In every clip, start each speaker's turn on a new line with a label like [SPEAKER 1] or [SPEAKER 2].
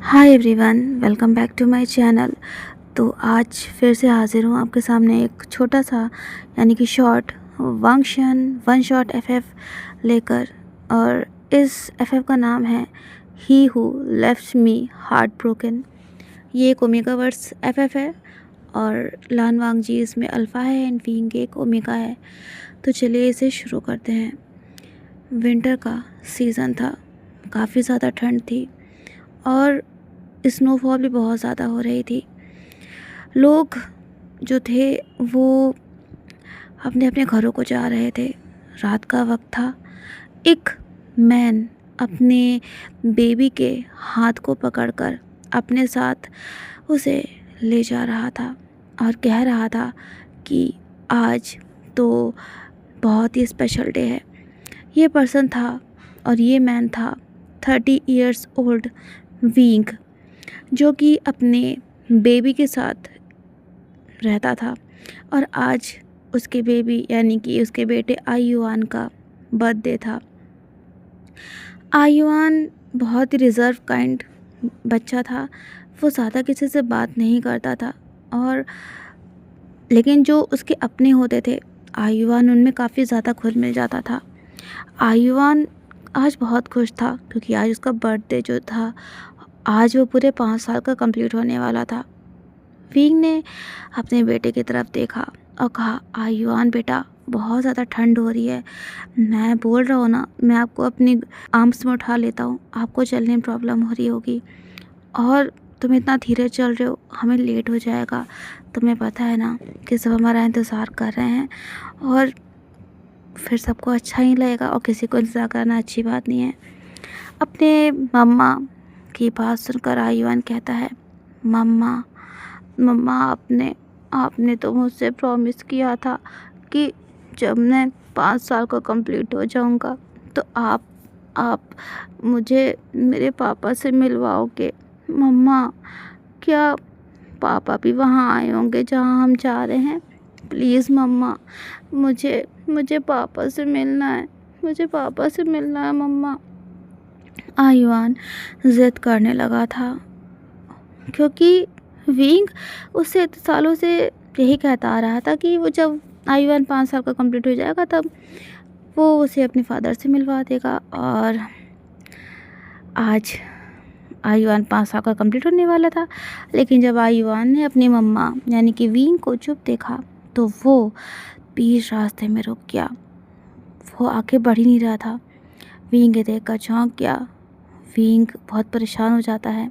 [SPEAKER 1] Hi everyone, welcome back to my channel. तो आज फिर से हाज़िर हूँ आपके सामने एक छोटा सा यानी कि शॉर्ट वन शॉट एफएफ लेकर। और इस एफएफ का नाम है he who left me heart broken. ये एक ओमेगा वर्ड्स एफएफ है और लान वांगजी इसमें अल्फ़ा है एंड विंग एक ओमेगा है। तो चलिए इसे शुरू करते हैं। विंटर का सीज़न था, काफ़ी ज़्यादा ठंड थी और स्नोफॉल भी बहुत ज़्यादा हो रही थी। लोग जो थे वो अपने अपने घरों को जा रहे थे। रात का वक्त था। एक मैन अपने बेबी के हाथ को पकड़कर अपने साथ उसे ले जा रहा था और कह रहा था कि आज तो बहुत ही स्पेशल डे है। ये पर्सन था और ये मैन था 30 इयर्स ओल्ड विंग, जो कि अपने बेबी के साथ रहता था। और आज उसके बेबी यानी कि उसके बेटे आयुआन का बर्थडे था। आयुआन बहुत ही रिज़र्व काइंड बच्चा था। वो ज़्यादा किसी से बात नहीं करता था और लेकिन जो उसके अपने होते थे आयुआन उनमें काफ़ी ज़्यादा घुल मिल जाता था। आयुआन आज बहुत खुश था क्योंकि आज उसका बर्थडे जो था, आज वो पूरे 5 साल का कंप्लीट होने वाला था। विंग ने अपने बेटे की तरफ देखा और कहा, आयुआन बेटा, बहुत ज़्यादा ठंड हो रही है। मैं बोल रहा हूँ ना, मैं आपको अपनी आर्म्स में उठा लेता हूँ, आपको चलने में प्रॉब्लम हो रही होगी और तुम इतना धीरे चल रहे हो, हमें लेट हो जाएगा। तुम्हें पता है ना कि सब हमारा इंतज़ार कर रहे हैं और फिर सबको अच्छा ही लगेगा और किसी को इंतज़ार करना अच्छी बात नहीं है। अपने मम्मा की बात सुनकर आयुआन कहता है, मम्मा मम्मा आपने तो मुझसे प्रॉमिस किया था कि जब मैं 5 साल का कंप्लीट हो जाऊंगा तो आप मुझे मेरे पापा से मिलवाओगे। मम्मा, क्या पापा भी वहाँ आए होंगे जहाँ हम जा रहे हैं? प्लीज़ मम्मा, मुझे पापा से मिलना है, मुझे पापा से मिलना है मम्मा। आयुआन ज़िद करने लगा था क्योंकि विंग उससे इतने सालों से यही कहता आ रहा था कि वो जब आयुआन 5 साल का कंप्लीट हो जाएगा तब वो उसे अपने फादर से मिलवा देगा। और आज आयुआन 5 साल का कंप्लीट होने वाला था, लेकिन जब आयुआन ने अपनी मम्मा यानी कि विंग को चुप देखा तो वो बीच रास्ते में रुक गया। वो आगे बढ़ ही नहीं रहा था। विंग ये देखकर चौंक गया। विंग बहुत परेशान हो जाता है।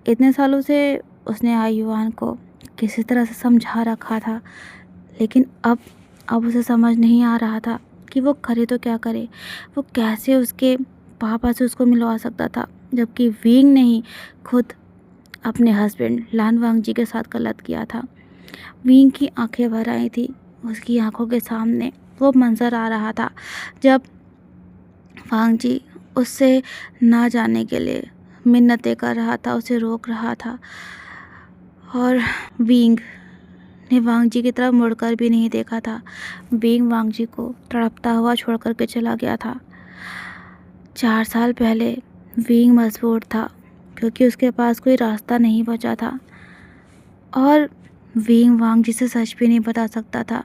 [SPEAKER 1] इतने सालों से उसने आयुआन को किसी तरह से समझा रखा था, लेकिन अब उसे समझ नहीं आ रहा था कि वो करे तो क्या करे। वो कैसे उसके पापा से उसको मिलवा सकता था, जबकि विंग ने ही खुद अपने हस्बैंड लान वांगजी के साथ गलत किया था। विंग की आंखें भर आई थी। उसकी आंखों के सामने वो मंज़र आ रहा था जब वांगजी उससे ना जाने के लिए मिन्नतें कर रहा था, उसे रोक रहा था और विंग ने वांगजी की तरफ मुड़कर भी नहीं देखा था। विंग वांगजी को तड़पता हुआ छोड़ कर के चला गया था। 4 साल पहले विंग मजबूर था क्योंकि उसके पास कोई रास्ता नहीं बचा था और विंग वांगजी से सच भी नहीं बता सकता था।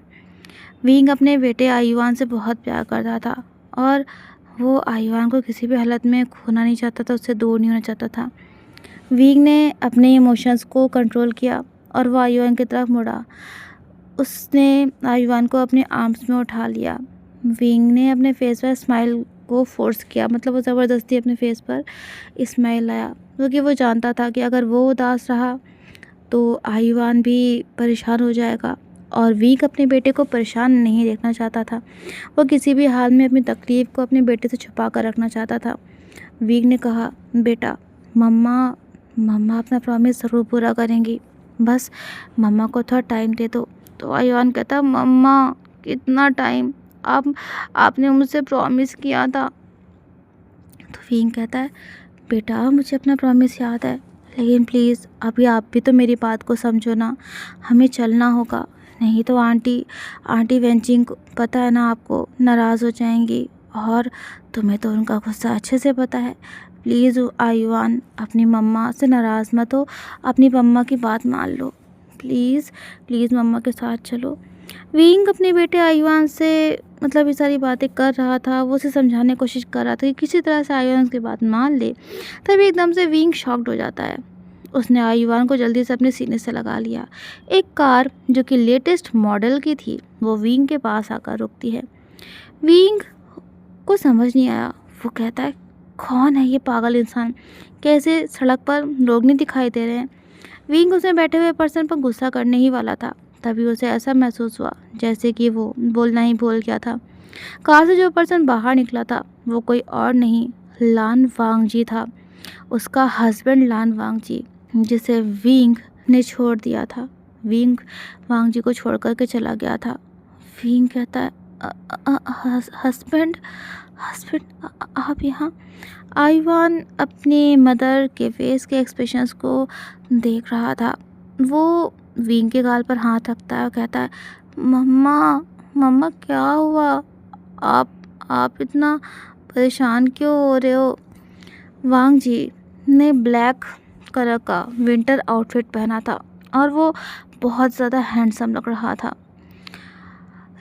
[SPEAKER 1] विंग अपने बेटे आयुआन से बहुत प्यार करता था और वो आयुआन को किसी भी हालत में खोना नहीं चाहता था, उससे दूर नहीं होना चाहता था। विंग ने अपने इमोशंस को कंट्रोल किया और वो आयुआन की तरफ मुड़ा। उसने आयुआन को अपने आर्म्स में उठा लिया। विंग ने अपने फेस पर स्माइल को फोर्स किया, मतलब वो ज़बरदस्ती अपने फेस पर स्माइल लाया क्योंकि वो जानता था कि अगर वो उदास रहा तो आयुआन भी परेशान हो जाएगा और विंग अपने बेटे को परेशान नहीं देखना चाहता था। वो किसी भी हाल में अपनी तकलीफ़ को अपने बेटे से छुपा कर रखना चाहता था। विंग ने कहा, बेटा, मम्मा अपना प्रॉमिस ज़रूर पूरा करेंगी, बस मम्मा को थोड़ा टाइम दे दो। तो आयुआन कहता, मम्मा कितना टाइम, आपने मुझसे प्रॉमिस किया था। तो विंग कहता है, बेटा मुझे अपना प्रॉमिस याद है, लेकिन प्लीज़ अभी आप भी तो मेरी बात को समझो ना, हमें चलना होगा, नहीं तो आंटी वेंचिंग पता है ना आपको, नाराज़ हो जाएंगी और तुम्हें तो उनका गुस्सा अच्छे से पता है। प्लीज़ आयुआन, अपनी मम्मा से नाराज़ मत हो, अपनी मम्मा की बात मान लो, प्लीज़ प्लीज़ मम्मा के साथ चलो। विंग अपने बेटे आयुआन से मतलब ये सारी बातें कर रहा था, वो उसे समझाने की कोशिश कर रहा था कि किसी तरह से आयुआन की बात मान ले। तभी एकदम से विंग शॉक्ड हो जाता है। उसने आयुआन को जल्दी से अपने सीने से लगा लिया। एक कार जो कि लेटेस्ट मॉडल की थी, वो विंग के पास आकर रुकती है। विंग को समझ नहीं आया। वो कहता है, कौन है ये पागल इंसान, कैसे सड़क पर लोग नहीं दिखाई दे रहे हैं। विंग उसमें बैठे हुए पर्सन पर गुस्सा करने ही वाला था, तभी उसे ऐसा महसूस हुआ जैसे कि वो बोलना ही भूल गया था। कार से जो पर्सन बाहर निकला था वो कोई और नहीं, लान वांगजी था, उसका हस्बैंड लान वांगजी, जिसे विंग ने छोड़ दिया था। विंग वांगजी को छोड़ करके चला गया था। विंग कहता है, हस्बैंड हस्बैंड आप यहाँ? आयुआन अपनी मदर के फेस के एक्सप्रेशंस को देख रहा था। वो विंग के गाल पर हाथ रखता है और कहता है, मम्मा मम्मा क्या हुआ? आप इतना परेशान क्यों हो रहे हो? वांग जी ने ब्लैक कलर का विंटर आउटफिट पहना था और वो बहुत ज़्यादा हैंडसम लग रहा था,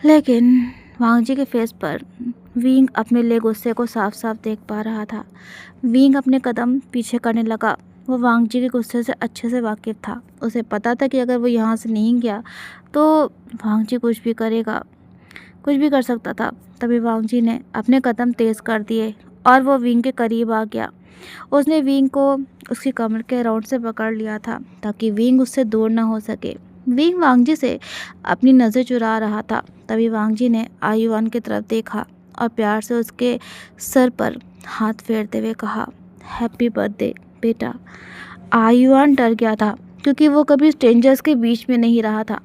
[SPEAKER 1] लेकिन वांग जी के फेस पर विंग अपने लिए गुस्से को साफ साफ देख पा रहा था। विंग अपने कदम पीछे करने लगा। वो वांग जी के गुस्से से अच्छे से वाकिफ़ था। उसे पता था कि अगर वो यहाँ से नहीं गया तो वांग जी कुछ भी करेगा, कुछ भी कर सकता था। तभी वांग जी ने अपने कदम तेज़ कर दिए और वो विंग के करीब आ गया। उसने विंग को उसकी कमर के अराउंड से पकड़ लिया था ताकि विंग उससे दूर ना हो सके। विंग वांग जी से अपनी नज़र चुरा रहा था। तभी वांग जी ने आयुआन की तरफ देखा और प्यार से उसके सर पर हाथ फेरते हुए कहा, हैप्पी बर्थडे बेटा। आयुआन डर गया था क्योंकि वो कभी स्ट्रेंजर्स के बीच में नहीं रहा था।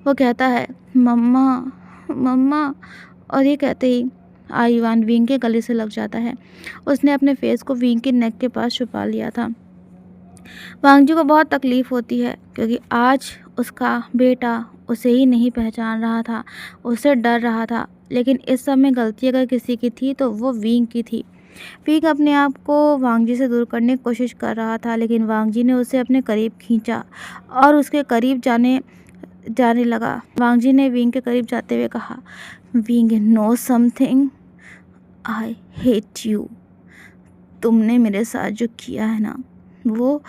[SPEAKER 1] वो कहता है, मम्मा मम्मा, और ये कहते ही आयुआन विंग के गले से लग जाता है। उसने अपने फेस को विंग के नेक के पास छुपा लिया था। वांगजी को बहुत तकलीफ़ होती है क्योंकि आज उसका बेटा उसे ही नहीं पहचान रहा था, उससे डर रहा था। लेकिन इस समय गलती अगर किसी की थी तो वो विंग की थी। विंग अपने आप को वांगजी से दूर करने की कोशिश कर रहा था, लेकिन वांगजी ने उसे अपने करीब खींचा और उसके करीब जाने जाने लगा। वांगजी ने विंग के करीब जाते हुए कहा, wing know something, I hate you. तुमने मेरे साथ जो किया है ना, वो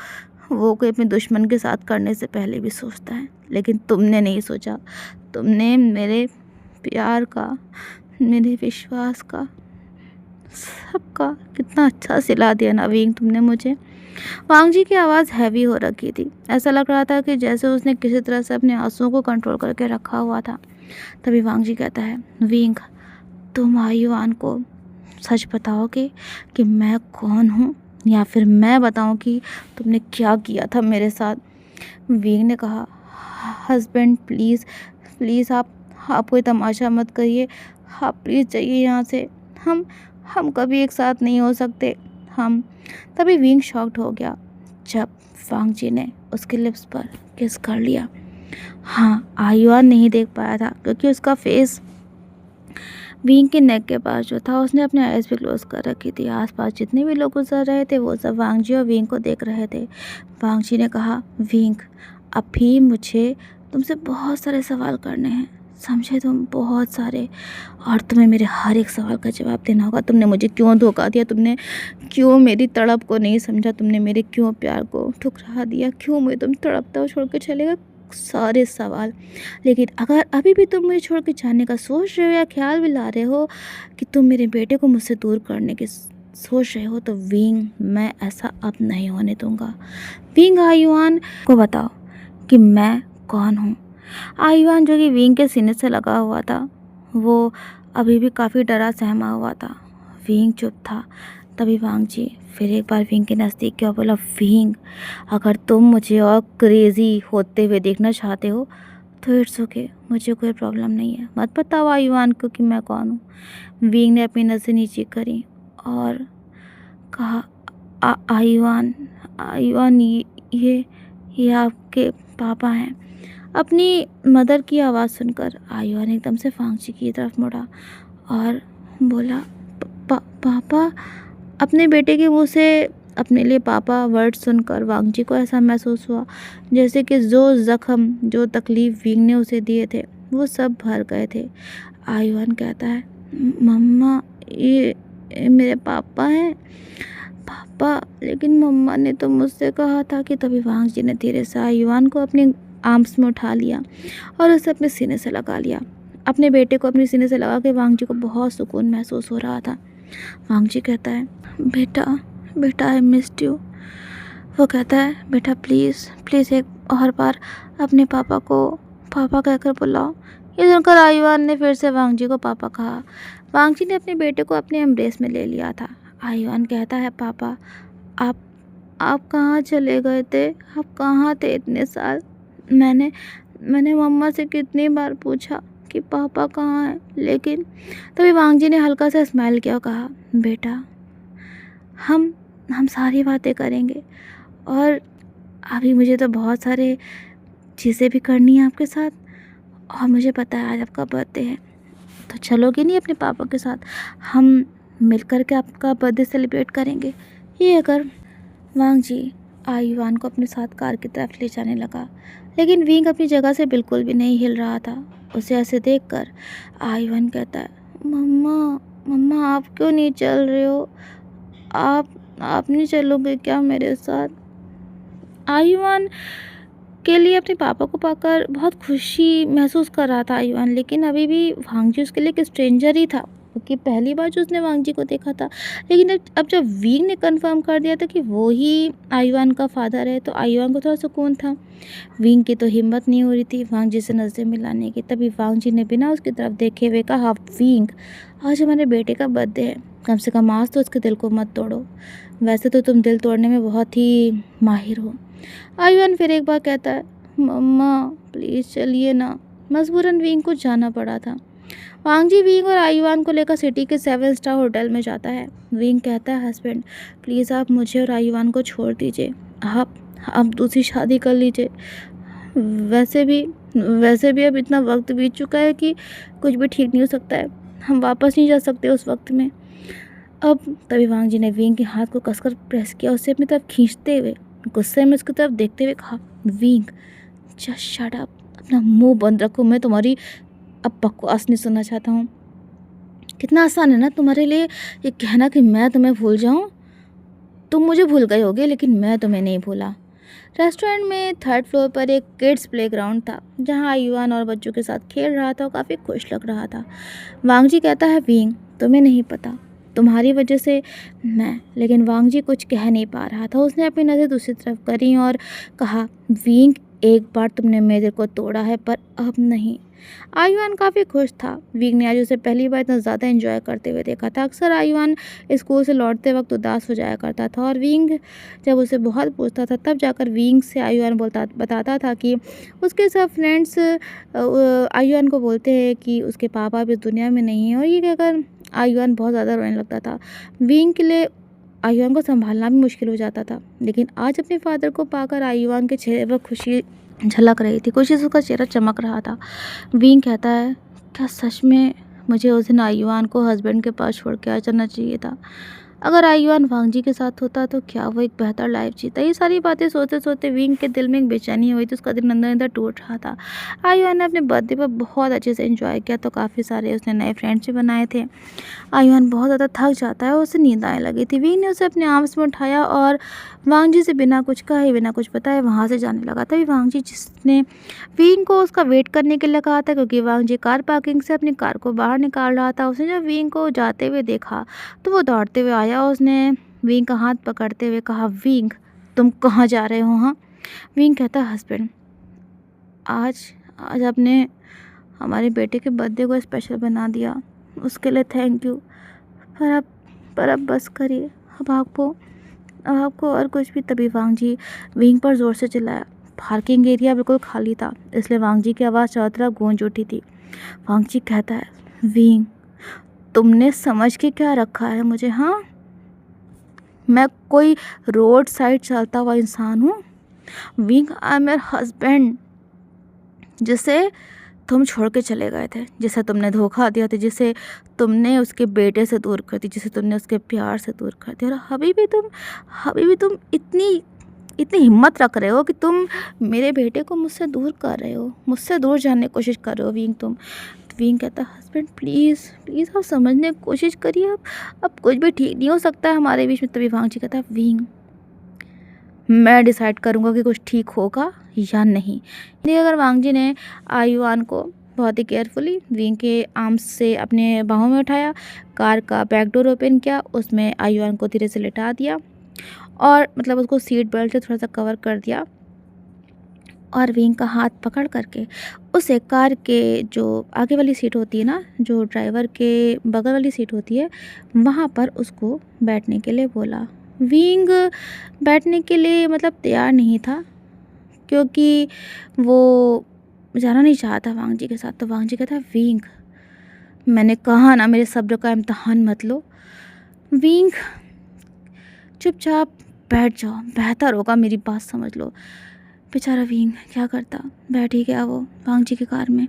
[SPEAKER 1] कोई अपने दुश्मन के साथ करने से पहले भी सोचता है, लेकिन तुमने नहीं सोचा। तुमने मेरे प्यार का, मेरे विश्वास का, सबका कितना अच्छा सिला दिया ना विंग तुमने मुझे। वांग जी की आवाज़ हैवी हो रखी थी। ऐसा लग रहा था कि जैसे उसने किसी तरह से अपने आंसुओं को कंट्रोल करके रखा हुआ था। तभी वांग जी कहता है, विंग तुम आयुआन को सच बताओगे कि मैं कौन हूँ, या फिर मैं बताऊँ कि तुमने क्या किया था मेरे साथ? विंग ने कहा, हस्बैंड प्लीज़ प्लीज़ आप कोई तमाशा मत करिए, आप प्लीज़ जाइए यहाँ से। हम कभी एक साथ नहीं हो सकते हम। तभी विंग शॉक्ड हो गया जब वांग जी ने उसके लिप्स पर किस कर लिया। हाँ, आयुआन नहीं देख पाया था क्योंकि उसका फेस विंग के नेक के पास जो था, उसने अपने आइज़ भी क्लोज कर रखी थी। आसपास जितने भी लोग गुजर रहे थे वो सब वांग जी और विंग को देख रहे थे। वांग जी ने कहा, विंग अभी मुझे तुमसे बहुत सारे सवाल करने हैं, समझे तुम, बहुत सारे, और तुम्हें मेरे हर एक सवाल का जवाब देना होगा। तुमने मुझे क्यों धोखा दिया? तुमने क्यों मेरी तड़प को नहीं समझा? तुमने मेरे क्यों प्यार को ठुकरा दिया? क्यों मुझे तुम तड़पता हुआ छोड़ के चले गए? सारे सवाल। लेकिन अगर अभी भी तुम मुझे छोड़ के जाने का सोच रहे हो या ख्याल भी ला रहे हो कि तुम मेरे बेटे को मुझसे दूर करने की सोच रहे हो, तो विंग मैं ऐसा अब नहीं होने दूंगा। विंग आयुआन को बताओ कि मैं कौन हूँ। आयुआन जो कि विंग के सीने से लगा हुआ था, वो अभी भी काफ़ी डरा सहमा हुआ था। विंग चुप था। तभी वांग जी फिर एक बार विंग के नज़दीक गया, बोला, विंग अगर तुम मुझे और क्रेज़ी होते हुए देखना चाहते हो तो इट्स ओके, मुझे कोई प्रॉब्लम नहीं है। मत बताओ आयुआन को कि मैं कौन हूँ। विंग ने अपनी नज़र नीचे करी और कहा, आयुआन आयुआन ये आपके पापा हैं। अपनी मदर की आवाज़ सुनकर आयुआन एकदम से वांग जी की तरफ मुड़ा और बोला, पापा अपने बेटे के मुँह से अपने लिए पापा वर्ड सुनकर वांगजी को ऐसा महसूस हुआ जैसे कि जो ज़ख्म, जो तकलीफ़ विंग ने उसे दिए थे, वो सब भर गए थे। आयुआन कहता है, मम्मा, ये मेरे पापा हैं। पापा, लेकिन मम्मा ने तो मुझसे कहा था कि। तभी वांगजी ने धीरे से आयुआन को अपने आर्म्स में उठा लिया और उसे अपने सीने से लगा लिया। अपने बेटे को अपने सीने से लगा के वांगजी को बहुत सुकून महसूस हो रहा था। वांगजी कहता है, बेटा, बेटा, आई मिस्ड यू। वो कहता है, बेटा प्लीज़ प्लीज़ एक और बार अपने पापा को पापा कहकर बुलाओ। ये सुनकर आयुआन ने फिर से वांगजी को पापा कहा। वांगजी ने अपने बेटे को अपने एम्ब्रेस में ले लिया था। आयुआन कहता है, पापा, आप कहाँ चले गए थे? आप कहाँ थे इतने साल? मैंने मम्मा से कितनी बार पूछा कि पापा कहाँ हैं, लेकिन। तभी वांगजी ने हल्का सा स्माइल किया और कहा, बेटा, हम सारी बातें करेंगे, और अभी मुझे तो बहुत सारे चीज़ें भी करनी है आपके साथ, और मुझे पता है आज आपका बर्थडे है, तो चलोगे नहीं अपने पापा के साथ? हम मिल कर के आपका बर्थडे सेलिब्रेट करेंगे। ये अगर वांगजी आयुआन को अपने साथ कार की तरफ ले जाने लगा, लेकिन विंग अपनी जगह से बिल्कुल भी नहीं हिल रहा था। उसे ऐसे देखकर आयुआन कहता है, मम्मा, मम्मा, आप क्यों नहीं चल रहे हो? आप नहीं चलोगे क्या मेरे साथ? आयुआन के लिए अपने पापा को पाकर बहुत खुशी महसूस कर रहा था आयुआन, लेकिन अभी भी वांगजी उसके लिए एक स्ट्रेंजर ही था, क्योंकि पहली बार जो उसने वांगजी को देखा था। लेकिन अब जब विंग ने कंफर्म कर दिया था कि वो ही आयुआन का फादर है, तो आयुआन को थोड़ा सुकून था। विंग की तो हिम्मत नहीं हो रही थी वांगजी से नज़रें मिलाने की। तभी वांगजी ने बिना उसकी तरफ देखे हुए कहा, विंग, आज हमारे बेटे का बर्थडे है, कम से कम आज तो उसके दिल को मत तोड़ो। वैसे तो तुम दिल तोड़ने में बहुत ही माहिर हो। आयुआन फिर एक बार कहता है, मम्मा प्लीज़ चलिए ना। मजबूरन विंग को जाना पड़ा था। वांगजी विंग और आयुआन को लेकर सिटी के 7 स्टार होटल में जाता है। विंग कहता है, हस्बैंड, प्लीज़ आप मुझे और आयुआन को छोड़ दीजिए, आप दूसरी शादी कर लीजिए। वैसे भी अब इतना वक्त बीत चुका है कि कुछ भी ठीक नहीं हो सकता है। हम वापस नहीं जा सकते उस वक्त में अब। तभी वांगजी ने विंग के हाथ को कसकर प्रेस किया, उसे अपनी तरफ खींचते हुए गुस्से में उसकी तरफ देखते हुए कहा, विंग, जस्ट शट अप, अपना मुंह बंद रखो। मैं तुम्हारी अब बकवास नहीं सुनना चाहता हूँ। कितना आसान है ना तुम्हारे लिए ये कहना कि मैं तुम्हें भूल जाऊँ। तुम मुझे भूल गए होगे, लेकिन मैं तुम्हें नहीं भूला। रेस्टोरेंट में 3rd फ्लोर पर एक किड्स प्लेग्राउंड था, जहाँ आयुआन और बच्चों के साथ खेल रहा था और काफ़ी खुश लग रहा था। वांगजी कहता है, विंग, तुम्हें नहीं पता, तुम्हारी वजह से मैं। लेकिन वांगजी कुछ कह नहीं पा रहा था। उसने अपनी नज़र दूसरी तरफ करी और कहा, विंग, एक बार तुमने मेरे दिल को तोड़ा है, पर अब नहीं। आयुआन काफ़ी खुश था। विंग ने आज उसे पहली बार इतना ज़्यादा एंजॉय करते हुए देखा था। अक्सर आयुआन स्कूल से लौटते वक्त उदास हो जाया करता था, और विंग जब उसे बहुत पूछता था, तब जाकर विंग से आयुआन बताता था कि उसके सब फ्रेंड्स आयुआन को बोलते हैं कि उसके पापा भी इस दुनिया में नहीं है। और ये कहकर आयुआन बहुत ज़्यादा रोने लगता था। विंग के लिए आयुआन को संभालना भी मुश्किल हो जाता था, लेकिन आज अपने फादर को पाकर आयुआन के चेहरे पर खुशी झलक रही थी। खुशी से उसका चेहरा चमक रहा था। विंग कहता है, क्या सच में मुझे उस दिन आयुआन को हस्बैंड के पास छोड़ के आ जाना चाहिए था? अगर आयुआन वांगजी के साथ होता तो क्या वो एक बेहतर लाइफ जीता? ये सारी बातें सोचते सोचते विंग के दिल में एक बेचैनी हुई थी। उसका दिल अंदर अंदर टूट रहा था। आयुआन ने अपने बर्थडे पर बहुत अच्छे से एंजॉय किया, तो काफ़ी सारे उसने नए फ्रेंड्स भी बनाए थे। आयुआन बहुत ज़्यादा थक जाता है और उसे नींद आने लगी थी। विंग ने उसे अपने आर्म्स में उठाया और वांगजी से बिना कुछ कहे, बिना कुछ बताए वहाँ से जाने लगा। तभी वांगजी, जिसने विंग को उसका वेट करने के लिए कहा था, क्योंकि वांगजी कार पार्किंग से अपनी कार को बाहर निकाल रहा था, उसने जब विंग को जाते हुए देखा तो वो दौड़ते हुए आया। उसने विंग का हाथ पकड़ते हुए कहा, विंग, तुम कहाँ जा रहे हो? हाँ। विंग कहता, हस्बैंड, आज आपने हमारे बेटे के बर्थडे को स्पेशल बना दिया, उसके लिए थैंक यू। पर अब बस करिए, अब आपको और कुछ भी। तभी वांगजी विंग पर ज़ोर से चिल्लाया। पार्किंग एरिया बिल्कुल खाली था, इसलिए वांगजी की आवाज़ चारों तरफ गूंज उठी थी। वांगजी कहता है, विंग, तुमने समझ के क्या रखा है मुझे? हाँ, मैं कोई रोड साइड चलता हुआ इंसान हूँ? Wing, I am your husband, जिसे तुम छोड़ के चले गए थे, जिसे तुमने धोखा दिया था, जिसे तुमने उसके बेटे से दूर कर दी, जिसे तुमने उसके प्यार से दूर कर दिया। और अभी भी तुम इतनी इतनी हिम्मत रख रहे हो कि तुम मेरे बेटे को मुझसे दूर कर रहे हो, मुझसे दूर जाने की कोशिश कर रहे हो विंग तुम। तो विंग कहता है हस्बैंड प्लीज़ प्लीज़ आप समझने की कोशिश करिए, अब कुछ भी ठीक नहीं हो सकता है हमारे बीच में। तभी वांग जी कहता है विंग मैं डिसाइड करूँगा कि कुछ ठीक होगा या नहीं। इसलिए अगर वांग जी ने आयुआन को बहुत ही केयरफुली विंग के आर्म्स से अपने बाहों में उठाया, कार का बैक डोर ओपन किया, उसमें आयुआन को धीरे से लिटा दिया और मतलब उसको सीट बेल्ट से थोड़ा सा कवर कर दिया और विंग का हाथ पकड़ करके उसे कार के जो आगे वाली सीट होती है ना, जो ड्राइवर के बगल वाली सीट होती है, वहाँ पर उसको बैठने के लिए बोला। विंग बैठने के लिए मतलब तैयार नहीं था, क्योंकि वो जाना नहीं चाहता वांग जी के साथ। तो वांग जी कहता है विंग मैंने कहा ना मेरे सब्र का इम्तहान मत लो, विंग चुपचाप बैठ जाओ, बेहतर होगा, मेरी बात समझ लो। बेचारा विंग क्या करता, बैठ ही गया वो वांग जी की कार में।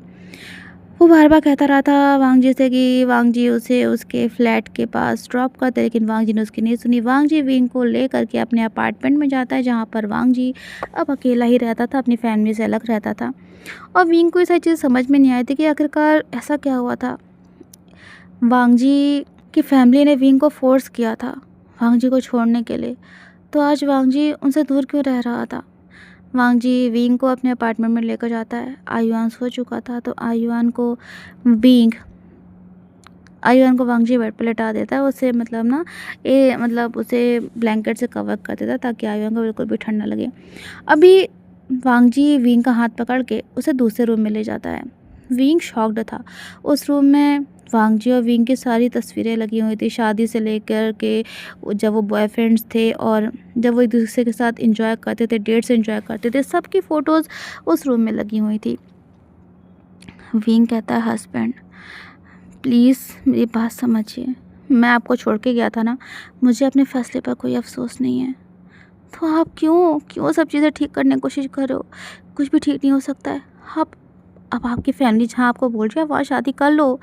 [SPEAKER 1] वो बार बार कहता रहा था वांग जी से कि वांग जी उसे उसके फ्लैट के पास ड्रॉप करते, लेकिन वांग जी ने उसकी नहीं सुनी। वांग जी विंग को ले करके अपने अपार्टमेंट में जाता है, जहाँ पर वांग जी अब अकेला ही रहता था, अपनी फैमिली से अलग रहता था। और विंग को ये सारी चीज़ समझ में नहीं आई थी कि आखिरकार ऐसा क्या हुआ था। वांग जी की फैमिली ने विंग को फोर्स किया था वांग जी को छोड़ने के लिए, तो आज वांग जी उनसे दूर क्यों रह रहा था। वांग जी विंग को अपने अपार्टमेंट में लेकर जाता है। आयुआन सो चुका था, तो आयुआन को वांग जी बेड पर लेटा देता है। उसे मतलब उसे ब्लैंकेट से कवर कर देता है ताकि आयुआन को बिल्कुल भी ठंड ना लगे। अभी वांग जी विंग का हाथ पकड़ के उसे दूसरे रूम में ले जाता है। विंग शॉक्ड था। उस रूम में वांग जी और विंग की सारी तस्वीरें लगी हुई थी, शादी से लेकर के जब वो बॉयफ्रेंड्स थे और जब वो एक दूसरे के साथ एंजॉय करते थे, डेट्स एंजॉय करते थे, सबकी फ़ोटोज़ उस रूम में लगी हुई थी। विंग कहता है हस्बैंड प्लीज़ मेरी बात समझिए, मैं आपको छोड़ के गया था ना, मुझे अपने फ़ैसले पर कोई अफसोस नहीं है, तो आप क्यों सब चीज़ें ठीक करने की कोशिश कर रहे हो। कुछ भी ठीक नहीं हो सकता है। आप अब आपकी फैमिली जहाँ आपको बोल रही है वहाँ शादी कर लो,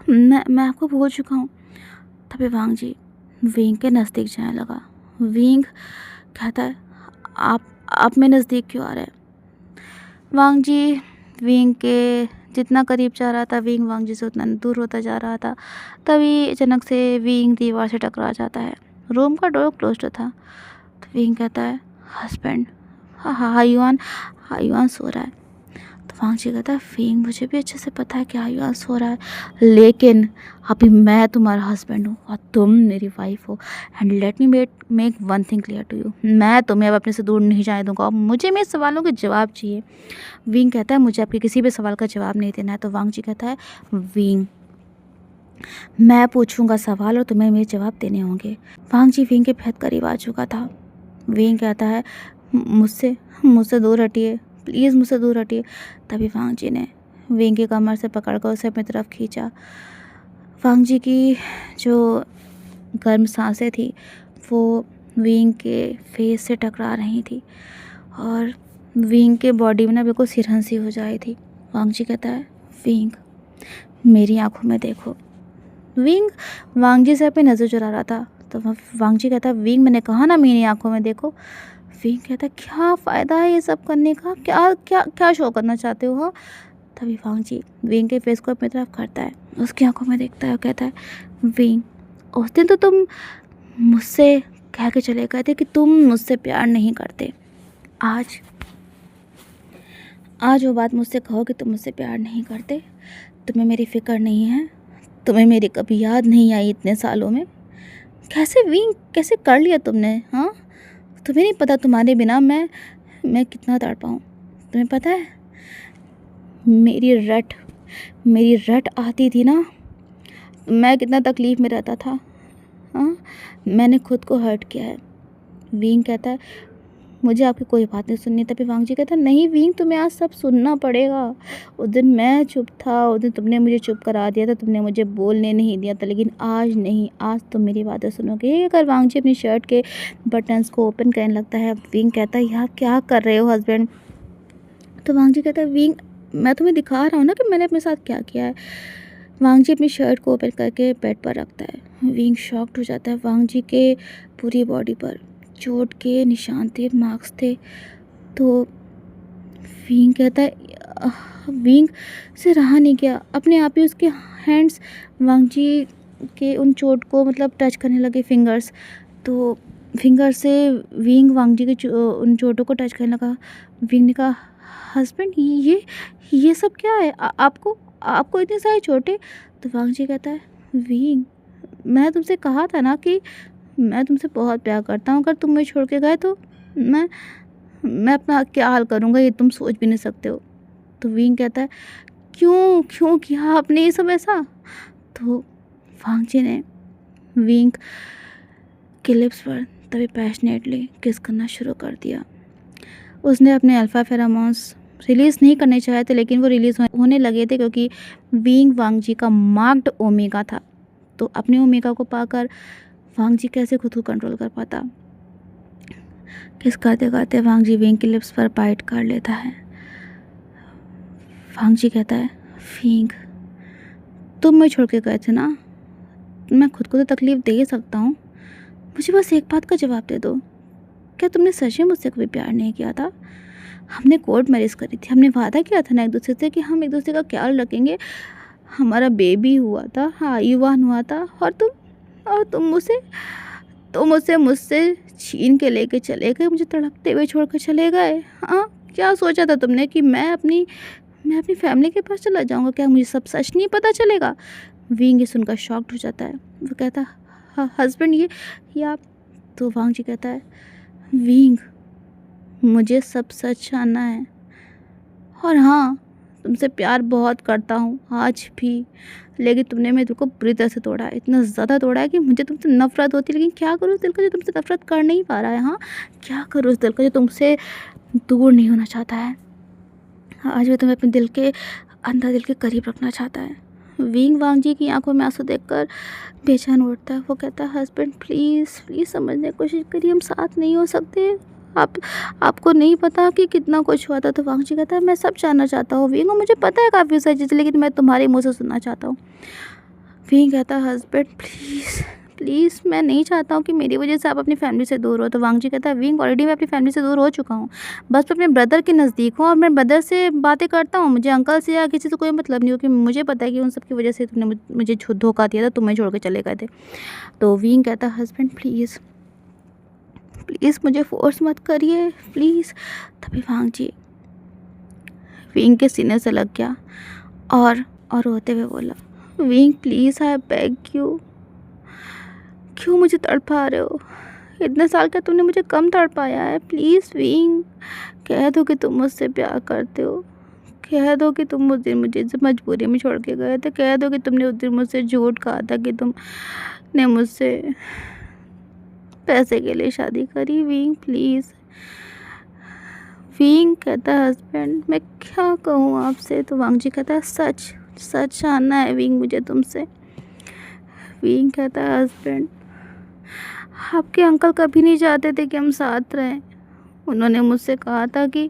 [SPEAKER 1] मैं आपको बोल चुका हूँ। तभी वांग जी विंग के नज़दीक जाने लगा। विंग कहता है आप मेरे नज़दीक क्यों आ रहे हैं। वांग जी विंग के जितना करीब जा रहा था, विंग वांग जी से उतना दूर होता जा रहा था। तभी अचानक से विंग दीवार से टकरा जाता है। रूम का डोर क्लोज्ड था। तो विंग कहता है हस्बैंड हाँ हायुआन सो रहा है। तो वांग जी कहता है विंग मुझे भी अच्छे से पता है कि हायुआन सो रहा है, लेकिन अभी मैं तुम्हारा हस्बैंड हूँ और तुम मेरी वाइफ हो। And let me make one thing clear to you, मैं तुम्हें अब अपने से दूर नहीं जाने दूंगा और मुझे मेरे सवालों के जवाब चाहिए। विंग कहता है मुझे आपके किसी भी सवाल का जवाब नहीं देना है। तो वांग जी कहता है विंग मैं पूछूंगा सवाल और तुम्हें मेरे जवाब देने होंगे। वांग जी विंग के बेहद करीब आ चुका था। विंग कहता है मुझसे दूर हटिए, प्लीज़ मुझसे दूर हटिए। तभी वांग जी ने विंग की कमर से पकड़कर उसे अपनी तरफ खींचा। वांग जी की जो गर्म सांसें थी वो विंग के फेस से टकरा रही थी और विंग के बॉडी में ना बिल्कुल सिरहन सी हो जाई थी। वांग जी कहता है विंग मेरी आंखों में देखो। विंग वांग जी से अपनी नज़र चुरा रहा था। तो वांग जी कहता है विंग मैंने कहा ना मेरी आंखों में देखो। विंग कहता है क्या फ़ायदा है ये सब करने का, क्या क्या क्या शो करना चाहते हो हाँ। तभी वांग जी विंग के फेस को अपनी तरफ करता है, उसकी आंखों में देखता है और कहता है विंग उस दिन तो तुम मुझसे कह के चले गए थे कि तुम मुझसे प्यार नहीं करते, आज वो बात मुझसे कहो कि तुम मुझसे प्यार नहीं करते, तुम्हें मेरी फ़िक्र नहीं है, तुम्हें मेरी कभी याद नहीं आई इतने सालों में। कैसे विंग कैसे कर लिया तुमने हाँ। तुम्हें नहीं पता तुम्हारे बिना मैं कितना तड़पा हूँ। तुम्हें पता है मेरी रट आती थी ना, मैं कितना तकलीफ़ में रहता था हाँ। मैंने खुद को हर्ट किया है। विंग कहता है मुझे आपकी कोई बात नहीं सुननी। तभी वांग जी कहता है नहीं विंग तुम्हें आज सब सुनना पड़ेगा। उस दिन मैं चुप था, उस दिन तुमने मुझे चुप करा दिया था, तुमने मुझे बोलने नहीं दिया था, लेकिन आज नहीं, आज तुम मेरी बातें सुनोगे। अगर वांग जी अपनी शर्ट के बटन्स को ओपन करने लगता है। विंग कहता है यार क्या कर रहे हो हस्बैंड। तो वांग जी कहता है विंग मैं तुम्हें दिखा रहा हूँ ना कि मैंने अपने साथ क्या किया है। वांग जी अपनी शर्ट को ओपन करके बेड पर रखता है। विंग शॉक्ड हो जाता है। वांग जी के पूरी बॉडी पर चोट के निशान थे, मार्क्स थे। तो विंग कहता है विंग से रहा नहीं गया, अपने आप ही उसके हैंड्स वांग जी के उन चोट को मतलब टच करने लगे, फिंगर्स। तो फिंगर से विंग वांग जी के उन चोटों को टच करने लगा। विंग ने कहा, हस्बैंड ये सब क्या है? आपको आपको इतनी सारी चोटें? तो वांग जी कहता है, विंग मैं तुमसे कहा था ना कि मैं तुमसे बहुत प्यार करता हूँ, अगर तुम मुझे छोड़ के गए तो मैं मैं अपना क्या हाल करूँगा ये तुम सोच भी नहीं सकते हो। तो विंग कहता है, क्यों क्यों किया आपने ये सब ऐसा? तो वांग जी ने विंग के लिप्स पर तभी पैशनेटली किस करना शुरू कर दिया। उसने अपने अल्फ़ा फेरोमोन्स रिलीज़ नहीं करने चाहे थे, लेकिन वो रिलीज़ होने लगे थे क्योंकि विंग वांग जी का मार्क्ड ओमेगा था। तो अपने ओमेगा को पाकर वांग जी कैसे खुद को कंट्रोल कर पाता। किस करते करते वांग जी विंग के लिप्स पर बाइट कर लेता है। वांग जी कहता है, विंग तुम मुझे छोड़ के गए थे ना, मैं खुद को तो तकलीफ़ दे ही सकता हूँ, मुझे बस एक बात का जवाब दे दो, क्या तुमने सच में मुझसे कभी प्यार नहीं किया था? हमने कोर्ट मैरिज करी थी, हमने वादा किया था ना एक दूसरे से कि हम एक दूसरे का ख्याल रखेंगे। हमारा बेबी हुआ था, हाँ युवान हुआ था, और तुम मुझसे मुझसे छीन के लेके चले गए, मुझे तड़पते हुए छोड़ कर चले गए। हाँ, क्या सोचा था तुमने कि मैं अपनी फैमिली के पास चला जाऊँगा? क्या मुझे सब सच नहीं पता चलेगा? विंग ये सुनकर शॉक्ड हो जाता है। वो कहता है, हस्बैंड ये आप? तो वांग जी कहता है, विंग मुझे सब सच जानना है, और हाँ तुमसे प्यार बहुत करता हूँ आज भी, लेकिन तुमने मेरे दिल को बुरी तरह से तोड़ा है, इतना ज़्यादा तोड़ा है कि मुझे तुमसे नफ़रत होती है। लेकिन क्या करूँ उस दिल का जो तुमसे नफ़रत कर नहीं पा रहा है? हाँ, क्या करूँ उस दिल का जो तुमसे दूर नहीं होना चाहता है? आज भी तुम्हें अपने दिल के अंदर, दिल के करीब रखना चाहता है। विंग वांग जी की आंखों में आंसू देखकर बेचैन उठता है। वो कहता है, हस्बैंड प्लीज़ समझने की कोशिश करिए, हम साथ नहीं हो सकते। आप आपको नहीं पता कि कितना कुछ हुआ था। तो वांग जी कहता है, मैं सब जानना चाहता हूँ विंग, और मुझे पता है काफ़ी सारी चीज़ें, लेकिन मैं तुम्हारे मुँह से सुनना चाहता हूँ। विंग कहता है, हस्बैंड प्लीज़ मैं नहीं चाहता हूँ कि मेरी वजह से आप अपनी फैमिली से दूर हो। तो वांग जी कहता है, विंग ऑलरेडी मैं अपनी फैमिली से दूर हो चुका हूँ, बस मैं अपने ब्रदर के नज़दीक हूँ, और मैं ब्रदर से बातें करता हूँ, मुझे अंकल से या किसी से कोई मतलब नहीं हो, कि मुझे पता है कि उन सब की वजह से तुमने मुझे धोखा दिया था, तुम्हें छोड़ के चले गए थे। तो विंग कहता है, हस्बैंड प्लीज़ मुझे फोर्स मत करिए प्लीज़। तभी वांग जी विंग के सीने से लग गया और रोते हुए बोला, wing please I beg you, क्यों मुझे तड़पा रहे हो? इतने साल क्या तुमने मुझे कम तड़पाया है? प्लीज़ विंग कह दो कि तुम मुझसे प्यार करते हो, कह दो कि तुम उस दिन मुझे मजबूरी में छोड़ के गए थे, कह दो कि तुमने उस दिन मुझसे झूठ कहा था कि तुमने मुझसे पैसे के लिए शादी करी। Wing please. विंग कहता है, हस्बैंड मैं क्या कहूँ आपसे? तो वांग जी कहता है, सच जानना है विंग मुझे तुमसे। विंग कहता है, हस्बैंड आपके अंकल कभी नहीं चाहते थे कि हम साथ रहें, उन्होंने मुझसे कहा था कि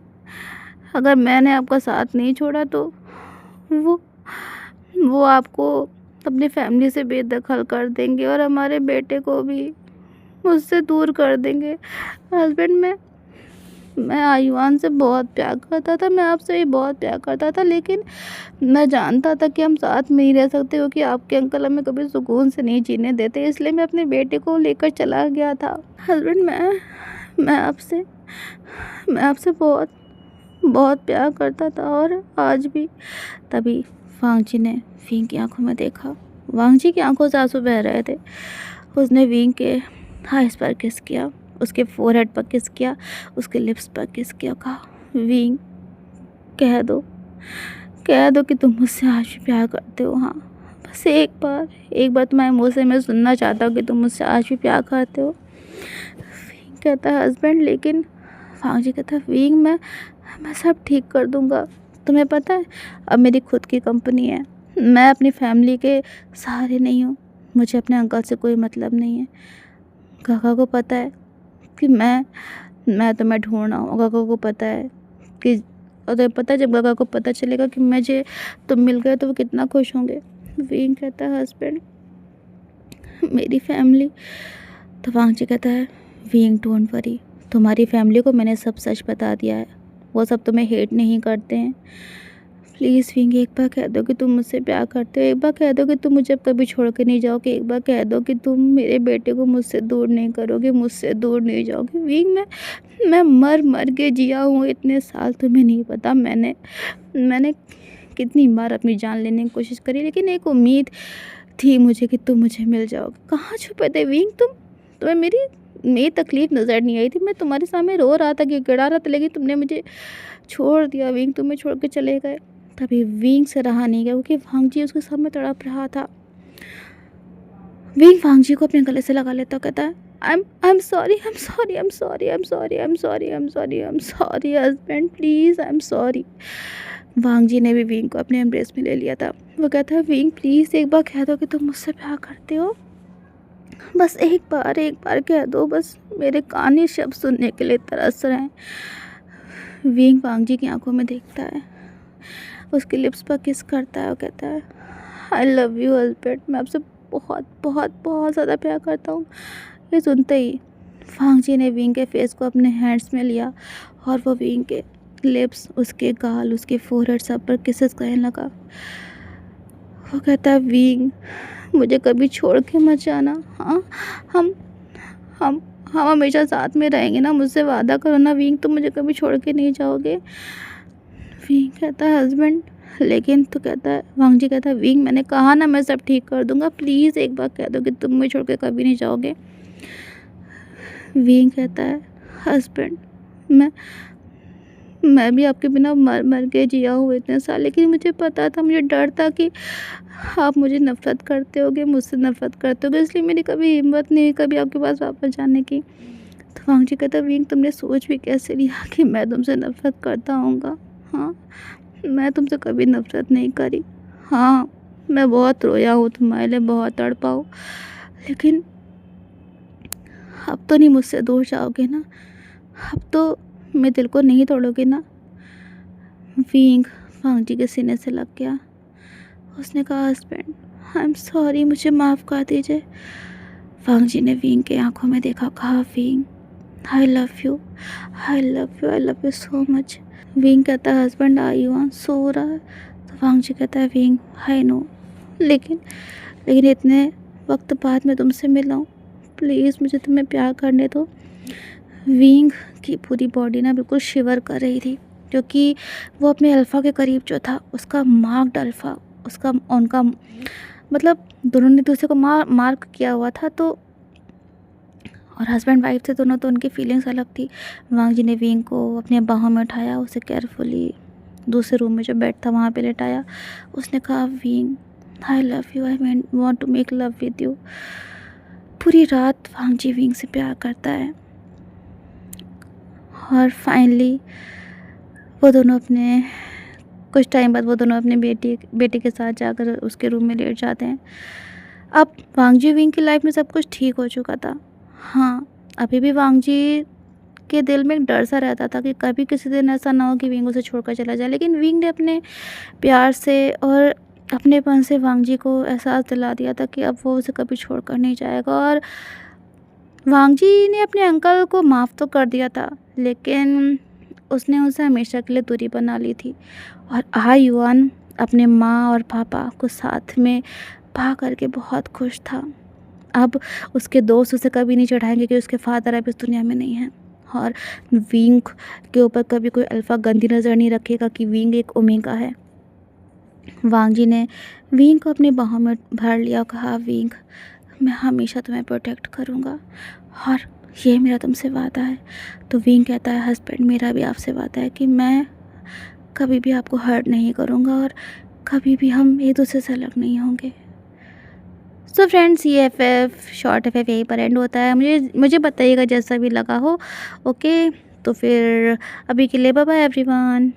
[SPEAKER 1] अगर मैंने आपका साथ नहीं छोड़ा तो वो आपको अपनी फैमिली से बेदखल कर देंगे और हमारे बेटे को भी मुझसे दूर कर देंगे। हस्बैंड मैं आयुआन से बहुत प्यार करता था, मैं आपसे भी बहुत प्यार करता था, लेकिन मैं जानता था कि हम साथ में ही रह सकते, क्योंकि आपके अंकल हमें कभी सुकून से नहीं जीने देते, इसलिए मैं अपने बेटे को लेकर चला गया था। हस्बैंड मैं आपसे बहुत बहुत प्यार करता था, और आज भी। तभी वांग जी ने विंग की आंखों में देखा। वांग जी की आंखों से आंसू बह रहे थे। उसने विंग के आइस पर किस किया, उसके फोरहेड पर किस किया, उसके लिप्स पर किस किया। कहा, विंग कह दो कि तुम मुझसे आज भी प्यार करते हो। हाँ, बस एक बार तुम्हारे मुँह से मैं सुनना चाहता हूँ कि तुम मुझसे आज भी प्यार करते हो। विंग कहता है, हस्बैंड लेकिन। वांग जी कहता है, विंग मैं सब ठीक कर दूँगा। तुम्हें पता है अब मेरी खुद की कंपनी है, मैं अपनी फैमिली के सहारे नहीं हूँ, मुझे अपने अंकल से कोई मतलब नहीं है। काका को पता है कि मैं तुम्हें ढूंढ रहा हूँ, काका को पता है कि और तुम्हें पता है जब गगा को पता चलेगा कि मुझे तुम मिल गए तो वो कितना खुश होंगे। विंग कहता है हस्बैंड मेरी फैमिली। तो वांगजी कहता है विंग डोंट वरी, तुम्हारी फैमिली को मैंने सब सच बता दिया है, वो सब तुम्हें हेट नहीं करते हैं। प्लीज़ विंग एक बार कह दो कि तुम मुझसे प्यार करते हो, एक बार कह दो कि तुम मुझे अब कभी छोड़ के नहीं जाओगे, एक बार कह दो कि तुम मेरे बेटे को मुझसे दूर नहीं करोगे, मुझसे दूर नहीं जाओगे। विंग मैं मर मर के जिया हूँ इतने साल, तुम्हें नहीं पता मैंने कितनी बार अपनी जान लेने की कोशिश करी, लेकिन एक उम्मीद थी मुझे कि तुम मुझे मिल जाओगे। कहाँ छुपे थे विंग तुम्हें मेरी तकलीफ़ नज़र नहीं आई थी। मैं तुम्हारे सामने रो रहा था, गिड़गिड़ा रहा था, लेकिन तुमने मुझे छोड़ दिया विंग, तुम्हें छोड़ के चले गए। तभी विंग से रहा नहीं गया क्योंकि वांगजी उसके सामने तड़प रहा था। विंग वांगजी को अपने गले से लगा लेता कहता है I am sorry husband, please I am sorry. वांगजी ने भी विंग को अपने एम्ब्रेस में ले लिया था। वो कहता है विंग प्लीज़ एक बार कह दो कि तुम मुझसे प्यार करते हो, बस एक बार कह दो, बस मेरे कान ये शब्द सुनने के लिए तरस रहे हैं। विंग वांगजी की आंखों में देखता है, उसके लिप्स पर किस करता है, वो कहता है आई लव यू हस्बैंड, मैं आपसे बहुत बहुत बहुत ज़्यादा प्यार करता हूँ। ये सुनते ही वांगजी ने विंग के फेस को अपने हैंड्स में लिया और वो विंग के लिप्स, उसके गाल, उसके फोरहेड सब पर किसेस करने लगा। वो कहता है विंग मुझे कभी छोड़ के मत जाना, हाँ हम हम हम हमेशा साथ में रहेंगे ना, मुझसे वादा करो ना विंग, तुम मुझे कभी छोड़ के नहीं जाओगे। विंग कहता है हस्बैंड लेकिन, तो कहता है वांगजी कहता है विंग मैंने कहा ना मैं सब ठीक कर दूंगा, प्लीज़ एक बार कह दो कि तुम मुझे छोड़ के कभी नहीं जाओगे। विंग कहता है हस्बैंड मैं भी आपके बिना मर मर के जिया हूँ इतने साल, लेकिन मुझे पता था, मुझे डर था कि आप मुझे नफ़रत करते होगे, मुझसे नफ़रत करते होगे, इसलिए मेरी कभी हिम्मत नहीं कभी आपके पास वापस जाने की। तो वांगजी कहता है विंग तुमने सोच भी कैसे लिया कि मैं तुमसे नफ़रत करता हूँगा। हाँ मैं तुमसे कभी नफ़रत नहीं करी। हाँ मैं बहुत रोया हूँ तुम्हारे लिए, बहुत तड़पा हूँ, लेकिन अब तो नहीं मुझसे दूर जाओगे ना, अब तो मेरे दिल को नहीं तोड़ोगे ना। विंग वांगजी के सीने से लग गया। उसने कहा हस्बैंड आई एम सॉरी, मुझे माफ़ कर दीजिए। वांगजी ने विंग के आंखों में देखा, कहा Wing I love you so much. Wing कहता है हस्बैंड आई यू सो रहा है। तो वांगजी कहता है विंग आई नो, लेकिन इतने वक्त बाद मैं तुमसे मिला हूँ, प्लीज़ मुझे तुम्हें प्यार करने दो। विंग की पूरी बॉडी ना बिल्कुल शिवर कर रही थी, क्योंकि वो अपने अल्फ़ा के करीब जो था उसका मार्क्ड अल्फ़ा, उनका मतलब दोनों ने दूसरे को मार्क किया हुआ था, तो और हस्बैंड वाइफ थे दोनों, तो उनकी फीलिंग्स अलग थी। वांगजी ने विंग को अपने बाहों में उठाया, उसे केयरफुली दूसरे रूम में जो बेड था वहाँ पे लेटाया। उसने कहा Wing I love you, I want to make love with you. पूरी रात वांगजी विंग से प्यार करता है और फाइनली वो दोनों अपने कुछ टाइम बाद वो दोनों अपने बेटी के साथ जाकर उसके रूम में लेट जाते हैं। अब वांगजी विंग की लाइफ में सब कुछ ठीक हो चुका था। हाँ अभी भी वांगजी के दिल में एक डर सा रहता था कि कभी किसी दिन ऐसा ना हो कि विंग उसे छोड़कर चला जाए, लेकिन विंग ने अपने प्यार से और अपनेपन से वांगजी को एहसास दिला दिया था कि अब वो उसे कभी छोड़कर नहीं जाएगा। और वांगजी ने अपने अंकल को माफ़ तो कर दिया था, लेकिन उसने उसे हमेशा के लिए दूरी बना ली थी। और आयुआन अपने माँ और पापा को साथ में पा करके बहुत खुश था। अब उसके दोस्त उसे कभी नहीं चढ़ाएंगे कि उसके फादर अब इस दुनिया में नहीं हैं, और विंग के ऊपर कभी कोई अल्फ़ा गंदी नज़र नहीं रखेगा कि विंग एक ओमेगा है। वांगजी ने विंग को अपनी बाहों में भर लिया और कहा विंग मैं हमेशा तुम्हें प्रोटेक्ट करूँगा और ये मेरा तुमसे वादा है। तो विंग कहता है हस्बैंड मेरा भी आपसे वादा है कि मैं कभी भी आपको हर्ट नहीं करूँगा और कभी भी हम एक दूसरे से अलग नहीं होंगे। सो फ्रेंड्स ये शॉर्ट एफ यहीं पर एंड होता है। मुझे बताइएगा जैसा भी लगा हो। ओके तो फिर अभी के लिए बाय बाय एवरीवन।